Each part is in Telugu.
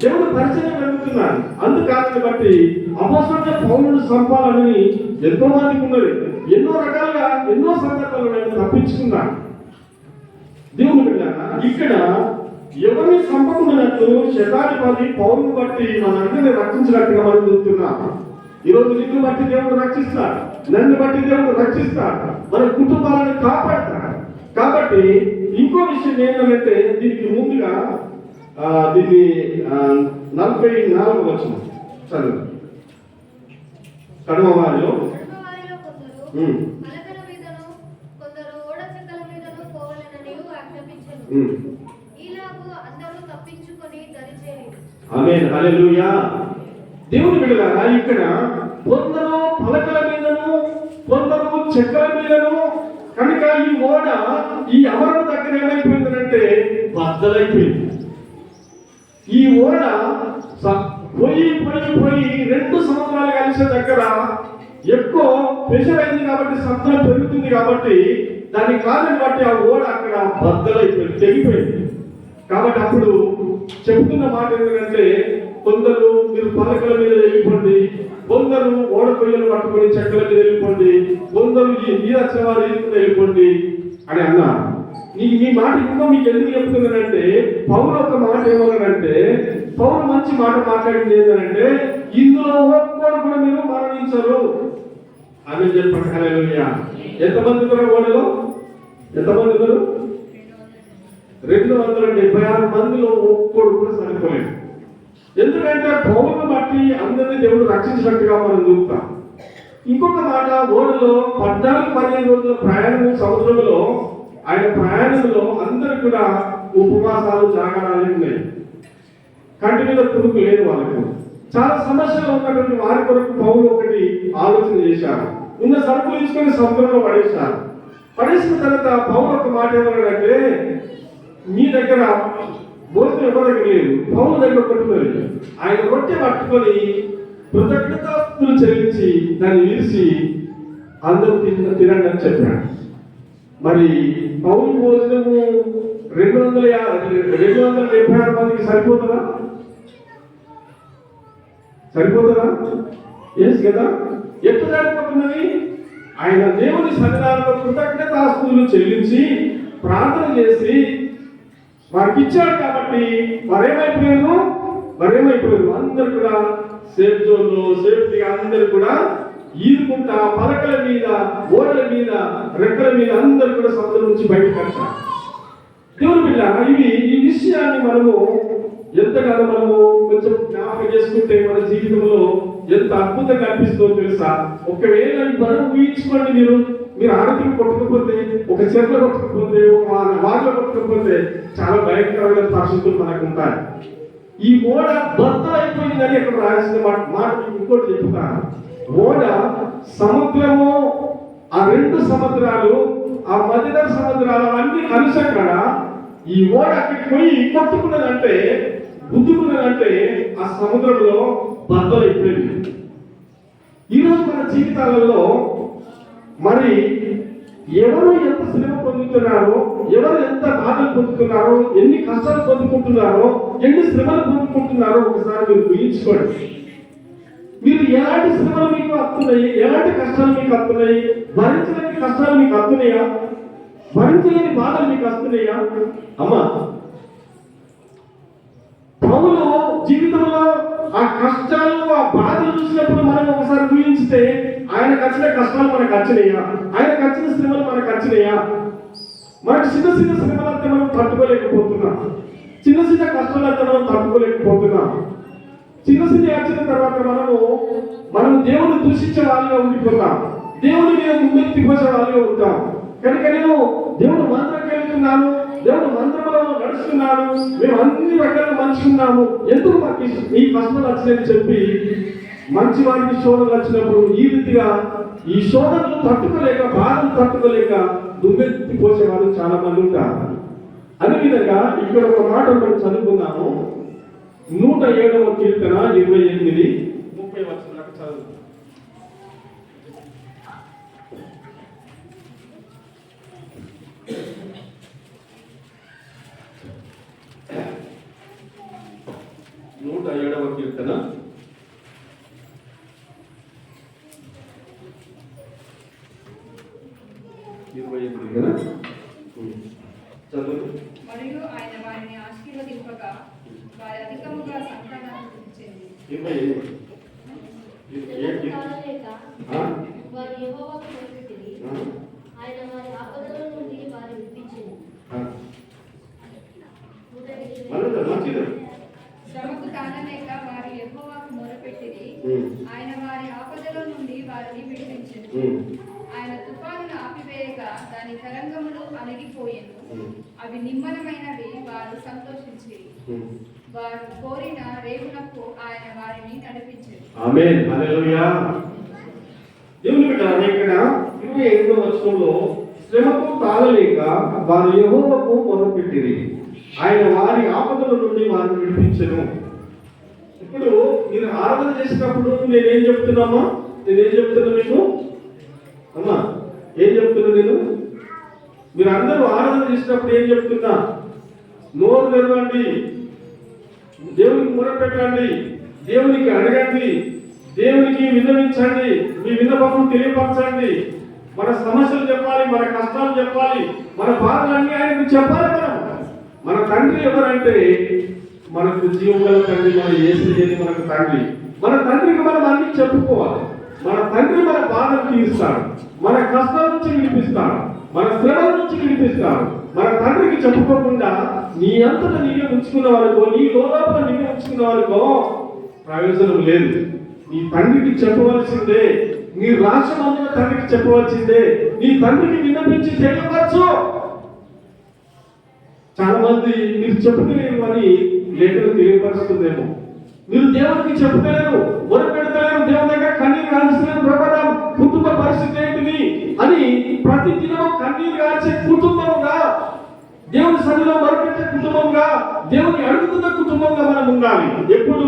దేవుడు పరిచయం జరుగుతున్నాడు. అందుకారణం బట్టి అపోస్తలుడైన పౌలును చంపాలని ఎంతో మందికి ఉన్నది. ఎన్నో రకాలుగా ఎన్నో సందర్భాలు ఆయన తప్పించుకున్నాడు. దేవుని బిడ్డలారా, ఇక్కడ ఎవరిని చంపకున్నట్లు శతాధిపతి పౌరుని బట్టి మనందరినీ రక్షించినట్టుగా మనం చూస్తున్నాం. ఈరోజు నిన్ను బట్టి దేవుడు రక్షిస్తాడు, నన్ను బట్టి దేవుడు రక్షిస్తాడు, మన కుటుంబాలను కాపాడతాడు. కాబట్టి ఇంకో విషయం ఏంటంటే దీనికి ముందుగా దీన్ని 44 వచనం చదువు. కడమ వారిలో ఆమేన్, హల్లెలూయా. దేవుని బిడ్డలారా, ఇక్కడ కొందరు పలకల మీదను కొందరు చెక్కల మీదను కనుక ఈ ఓడ ఈ అమరం దగ్గర ఏమైపోయిందంటే బద్దలైపోయింది. ఈ ఓడ పోయి 2 సముద్రాలు కలిసే దగ్గర ఎక్కువ ప్రెషర్ అయింది కాబట్టి శబ్దం పెరుగుతుంది కాబట్టి దాని కారణం బట్టి ఆ ఓడ అక్కడ బద్దలైపోయింది, తెగిపోయింది. కాబట్టి అప్పుడు చెబుతున్న మాట ఏంటంటే కొందరు మీరు పలకల మీద వెళ్ళిపోండి, కొందరు ఓడ కొయ్యలు పట్టుకొని చెక్కల మీద వెళ్ళిపోండి, కొందరు ఈ నీరక్షవారి వెళ్ళిపోండి అని అన్నారు. ఈ మాట ఇంకా మీకు ఎందుకు చెప్తున్నానంటే పౌలు ఒక మాట ఏమన్నానంటే పౌలు మంచి మాట మాట్లాడింది ఏంటంటే ఇందులో ఒక్కడు కూడా మీరు మరణించరు అని చెప్పండి. హల్లెలూయా. ఎంతమంది కూడా ఓడలో ఎంతమంది ఉన్నారు? 276 మందిలో ఒక్కడు కూడా చనిపోలేదు. ఎందుకంటే పౌరుని బట్టి అందరినీ దేవుడు రక్షించినట్టుగా మనం చూస్తాం. ఇంకొక మాట, ఓడలో 14-15 రోజుల ప్రయాణం సముద్రంలో ఆయన ప్రయాణంలో అందరూ కూడా ఉపవాసాలు జాగరాలు ఉన్నాయి. కంటి మీద తురుకు లేదు వాళ్ళకు. చాలా సమస్యలు ఉన్నటువంటి వారి కొరకు పౌరులు ఒకటి ఆలోచన చేశారు. ఉన్న సరుకులు తీసుకొని సముద్రంలో పడేశారు. పడేసిన తర్వాత పౌరులు ఒక మాట ఏమన్నాడంటే మీ దగ్గర భోజనం ఎవరి దగ్గర లేదు, పౌరుల దగ్గర ఒకటి ఉన్నది. ఆయన రొట్టె పట్టుకొని కృతజ్ఞతాస్తులు చెల్లించి దాన్ని విరిసి అందరూ తినండి అని చెప్పాడు. మరి పౌరు భోజనము 276 మందికి సరిపోతుందా? ఎస్ కదా. ఎప్పుడు సరిపోతున్నది? ఆయన దేవుని సన్నిధానంలో కృతజ్ఞతాస్తులు చెల్లించి ప్రార్థన చేసి వారికి ఇచ్చాడు కాబట్టి మరేమైపోయారు అందరు కూడా సేఫ్ జోన్ లో సేఫ్టీగా అందరు కూడా ఈదుకుంటా పలకల మీద ఓడల మీద రెక్కల మీద అందరు కూడా సముద్రం నుంచి బయటకు వచ్చారు. దేవుని బిడ్డ, ఈ విషయాన్ని మనము ఎంతగానో మనము కొంచెం జ్ఞాపకం చేసుకుంటే మన జీవితంలో ఎంత అద్భుతంగా అనిపిస్తుందో తెలుసా? ఒకవేళ మనం ఊహించుకోండి, మీరు ఆరోగ్యం కొట్టకపోతే, ఒక చెట్ల కొట్టకపోతే, ఒక వాటిలో కొట్టకపోతే చాలా భయంకరమైన పరిస్థితులు మనకు ఉంటాయి. ఈ ఓడ బద్దలైపోయిందని అక్కడ రాసిన మాట ఇంకోటి చెప్తాను. ఓడ సముద్రము, ఆ 2 సముద్రాలు, ఆ మధ్యధర సముద్రాలు అన్ని కలిసి అక్కడ ఈ ఓడ అక్కడికి పోయి కొట్టుకున్నదంటే గుద్దుకున్నదంటే ఆ సముద్రంలో బద్దలైపోయింది. ఈరోజు మన జీవితాలలో మరి ఎవరు ఎంత శ్రమ పొందుతున్నారో, ఎవరు ఎంత బాధలు పొందుతున్నారో, ఎన్ని కష్టాలు పొందుకుంటున్నారో, ఎన్ని శ్రమలు పొందుకుంటున్నారో ఒకసారి మీరు ఊహించుకోండి. మీరు ఎలాంటి శ్రమలు మీకు వస్తున్నాయి, ఎలాంటి కష్టాలు మీకు వస్తున్నాయి, భరించలేని కష్టాలు మీకు వస్తున్నాయా, భరించలేని బాధలు మీకు వస్తున్నాయా? అమ్మా, పౌలు జీవితంలో ఆ కష్టాలు, ఆ బాధలు చూసినప్పుడు మనం ఒకసారి ఊహించితే ఆయనకు వచ్చిన కష్టాలు మనకు వచ్చినాయా, ఆయనకు వచ్చిన శ్రమలు మనకు వచ్చినాయా? మనకు చిన్న శ్రమలు అయితే మనం తట్టుకోలేకపోతున్నాం, చిన్న కష్టాలు అయితే మనం తట్టుకోలేకపోతున్నాం. చిన్న వచ్చిన తర్వాత మనము దేవుని దూషించే వాళ్ళుగా ఉండిపోతాం, దేవుని మీద ముందెత్తిపోసే వాళ్ళుగా ఉంటాం. కనుక నేను దేవుడు మంత్రం వెళ్తున్నాను, దేవుడు మంత్రంలో నడుస్తున్నాను, మేము అన్ని రకాలుగా మంచి ఉన్నాము, ఎందుకు మాకు ఈ కష్టాలు వచ్చినాయని చెప్పి మంచి వారికి శోధనలు వచ్చినప్పుడు ఈ రీతిగా ఈ శోధనలు తట్టుకోలేక, బాధలు తట్టుకోలేక దుమ్మెత్తిపోసే వాళ్ళు చాలా మంది ఉంటారు. అదేవిధంగా ఇక్కడ ఒక మాట మనం చదువుకున్నాము. 107వ కీర్తన 28-30 వచనాలకు చదువు. 107వ కీర్తన 28 కదా చదువు. మరియు ఆయన వారిని ఆశీర్వదింపగా వారి అధికముగా సంతానాన్ని ఇచ్చింది. 28 వారి యెహోవాకు మొరపెట్టిరి, ఆయన వారి ఆపదల నుండి వారిని విడిపించెను. శ్రమకు తాళలేక వారి యెహోవాకు మొరపెట్టిరి, ఆయన వారి ఆపదల నుండి వారిని విడిపించెను. ఆయన తుఫానును ఆపివేయగా దాని తరంగములు అణగిపోయెను. అవి నిమ్మలమైనవి, వారు సంతోషించిరి. వారు కోరిన రేవులకు ఆయన వారిని నడిపించెను. ఆమేన్. హల్లెలూయా. దేవుని బిడ్డలారా, ఇక్కడ 28వ వచనంలో శ్రమకు తాళలేక వారు యెహోవాకు మొరపెట్టిరి, ఆయన వారి ఆపదల నుండి వారిని విడిపించెను. ఇప్పుడు మీరు ఆరాధన చేసినప్పుడు నేనేం చెప్తున్నామా? నేనేం చెప్తున్నా మీకు అమ్మా? ఏం చెప్తున్నా నేను? మీరు అందరూ ఆరాధన చేసినప్పుడు ఏం చెప్తున్నా? నోరు తెరవండి, దేవునికి మొరపెట్టండి, దేవునికి అడగండి, దేవునికి విన్నవించండి, మీ విన్నపం తెలియపరచండి. మన సమస్యలు చెప్పాలి, మన కష్టాలు చెప్పాలి, మన బాధలన్నీ ఆయనకు చెప్పాలి. మన తండ్రి ఎవరంటే మనకు జీవగల తండ్రి, మన యేసయ్యని మనకు తండ్రి. మన తండ్రికి మనం అన్ని చెప్పుకోవాలి. మన తండ్రి మన బాధలు తీరుస్తాడు, మన కష్టాల నుంచి విడిపిస్తాడు, మన శ్రమల నుంచి విడిపిస్తాడు. మన తండ్రికి చెప్పుకోకుండా నీ అంతటా నీవే ఉంచుకున్న వారికో, నీ లోపల నీవే ఉంచుకున్న వారికో ప్రయోజనం లేదు. నీ తండ్రికి చెప్పవలసిందే, నీ రాష్ట్రమంతా తండ్రికి చెప్పవలసిందే. నీ తండ్రికి విన్నపించి తెలియపరచు. చాలా మంది మీరు చెప్పుకోలేరు అని లేఖను తెలియపరుస్తుందేమో. మీరు దేవునికి చెప్పుకోలేరు, మొరపెడతలేరు, దేవుని దగ్గర కన్నీరు కాల్చలేరు. ప్రభావం కుటుంబ పరిస్థితి ఏంటిది అని ప్రతి దినం కన్నీరు కాల్చే కుటుంబంగా, దేవుని సన్నిధిలో మొరపెట్టే కుటుంబంగా, దేవుని అడుగుతున్న కుటుంబంగా మనం ఉండాలి. ఎప్పుడు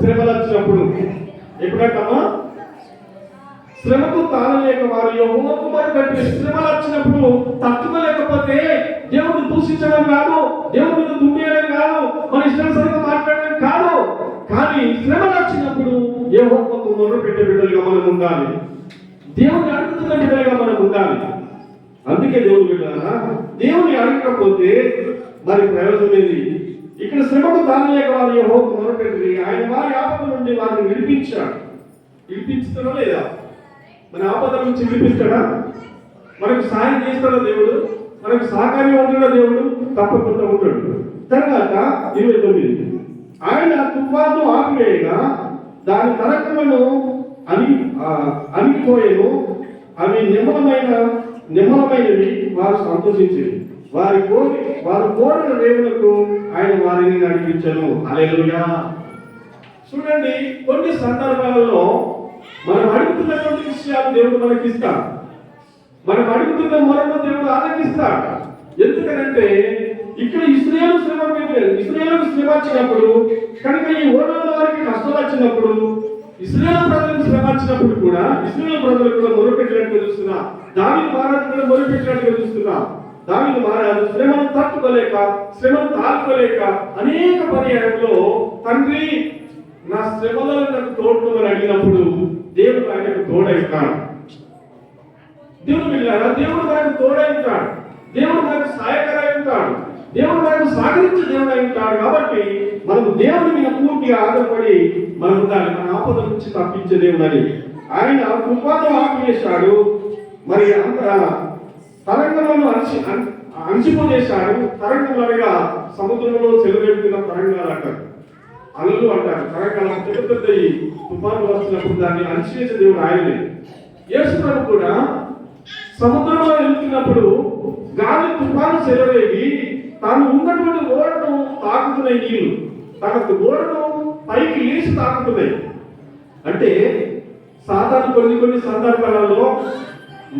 శ్రమలు వచ్చినప్పుడు, ఎప్పుడైనా శ్రమకు తాళలేక వారు యెహోవాకు మొరపెట్టి శ్రమలు వచ్చినప్పుడు తట్టుకోలేకపోతే దేవుని దూషించడం కాదు, దేవుని మీద దుమ్మేయడం కాదు, మన ఇష్టానుసారంగా మాట్లాడడం కాదు. కానీ శ్రమలు వచ్చినప్పుడు యెహోవాకు మొరపెట్టే బిడ్డలుగా మనం ఉండాలి, దేవుని అడుగుతున్న బిడ్డలుగా మనం ఉండాలి. అందుకే దేవుని బిడ్డలారా, దేవుని అడగకపోతే మరి ప్రయోజనం ఏది? ఇక్కడ శ్రమకు తాళలేక వారు యెహోవాకు మొరపెట్టి ఆయన వారి ఆపద నుండి వారిని విడిపించాడు. విడిపించుతాడా లేదా? మన ఆపద నుంచి విడిపిస్తాడా? మనకు సాయం చేస్తాడా దేవుడు? మనకు సహకార్యం ఉంటాడా దేవుడు? తప్పకుండా ఉంటాడు. తర్వాత 29 ఆయన తుఫాను ఆపివేయగా దాని తరంగములను అణిగిపోయెను. అవి నిమ్మలమైనవి, వారు సంతోషించేది. వారు కోరిన రేవులకు ఆయన వారిని నడిపించను. హల్లెలూయా. చూడండి, కొన్ని సందర్భాలలో మనం అడుగుతున్నటువంటి విషయాలు దేవుడు మనకి ఇస్తాడు. మనం అడుగుతున్న మొరను దేవుడు ఆలకిస్తాడు. ఎందుకనంటే ఇక్కడ ఇశ్రాయేలు శ్రమ వచ్చినప్పుడు, కనుక ఈ ఓడల వారికి కష్టం వచ్చినప్పుడు, ఇశ్రాయేలు ప్రజలకు శ్రమ వచ్చినప్పుడు కూడా ఇశ్రాయేలు ప్రజలు కూడా మొరపెట్టినట్టుగా చూస్తున్నా. దావీదు మహారాజు కూడా మొరపెట్టినట్టుగా చూస్తున్నా. దావీదు మహారాజు శ్రమను తట్టుకోలేక, శ్రమను తాళుకోలేక అనేక పర్యాయంలో తండ్రి నా శ్రమలో నాకు తోడుకోమని అడిగినప్పుడు దేవుడు ఆయనకు తోడైతాడు. దేవుడు వెళ్ళారా? దేవుడు మనకు తోడైతాడు, దేవుడు మనకు సహాయకరై ఉంటాడు, దేవుడు మనకు సహకరించే దేవుడు అయి ఉంటాడు. కాబట్టి మనము దేవుడి మీద పూర్తిగా ఆధారపడి మనం ఉండాలి, మన ఆపద నుంచి తప్పించే దేవుడు అని. ఆయన తుఫాను ఆపివేశాడు, మరి అంత తరంగంలో అణిచిపోజేశాడు. తరంగంగా సముద్రంలో చెలవెడుతున్న తరంగాలు అంటారు, అలలు అంటారు. తరంగాలు పెద్ద పెద్ద తుఫాను వస్తున్నప్పుడు దాన్ని అణిచివేసే దేవుడు ఆయనే. యేసు ప్రభు కూడా సముద్రంలో వెళ్తున్నప్పుడు గాలి తుఫాను చెలరేగి తాను ఉన్నటువంటి ఓడను తాకుతున్నాయి నీళ్లు, తన ఓడను పైకి లేచి తాకుతున్నాయి. అంటే సాధారణ కొన్ని సందర్భాలలో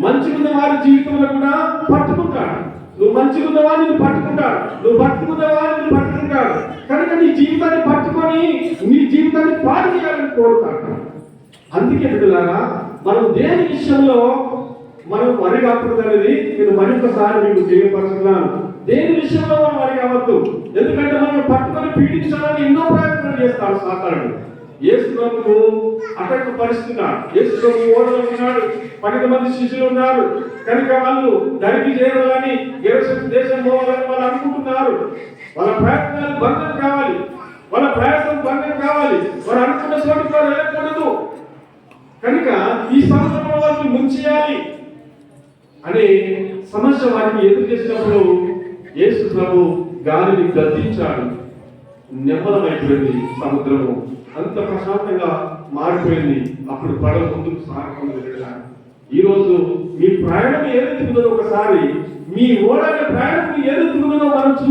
మంచిగున్న వారి జీవితంలో కూడా పట్టుకుంటాడు. నువ్వు మంచిగున్న వారిని పట్టుకుంటాడు, నువ్వు పట్టుకున్న వారిని పట్టుకుంటాడు. కనుక నీ జీవితాన్ని పట్టుకొని నీ జీవితాన్ని పాడు చేయాలని కోరుతాడు. అందుకే బిడ్డలారా, మనం దేని విషయంలో మనం వరి కాకూడదు అనేది నేను మరొకసారి మీకు తెలియపరుస్తున్నాను. దేని విషయంలో మనం వారికి అవ్వద్దు. ఎందుకంటే మనం పట్టుకొని పీడించాలని ఎన్నో ప్రయత్నాలు చేస్తాడు సాతానుడు. యేసు ప్రభువు అటక పరిస్థితున్నాడు. యేసు ప్రభు ఓడలో ఉన్నాడు, 12 మంది శిష్యులు ఉన్నారు కనుక వాళ్ళు దానికి చేరాలని గెరసేను దేశం పోవాలని వాళ్ళు అనుకుంటున్నారు. వాళ్ళ ప్రయత్నాలు భంగం కావాలి, వాళ్ళ ప్రయాసం భంగం కావాలి, వారు అనుకున్న చోటుకు వారు వెళ్ళకూడదు. కనుక ఈ సంవత్సరంలో వారిని ముంచేయాలి అనే సమస్య వారికి ఎదురు చేసినప్పుడు యేసు ప్రభు గాలిని గద్దించాడు. నెమ్మదమైపోయింది సముద్రము, అంత ప్రశాంతంగా మారిపోయింది. అప్పుడు పడవ ముందుకు సాగకుండా వెళ్ళాడు. ఈ రోజు మీ ప్రయాణం ఏదైతుందో ఒకసారి మీ ఓడల ప్రయాణం ఏదైతుందో మనం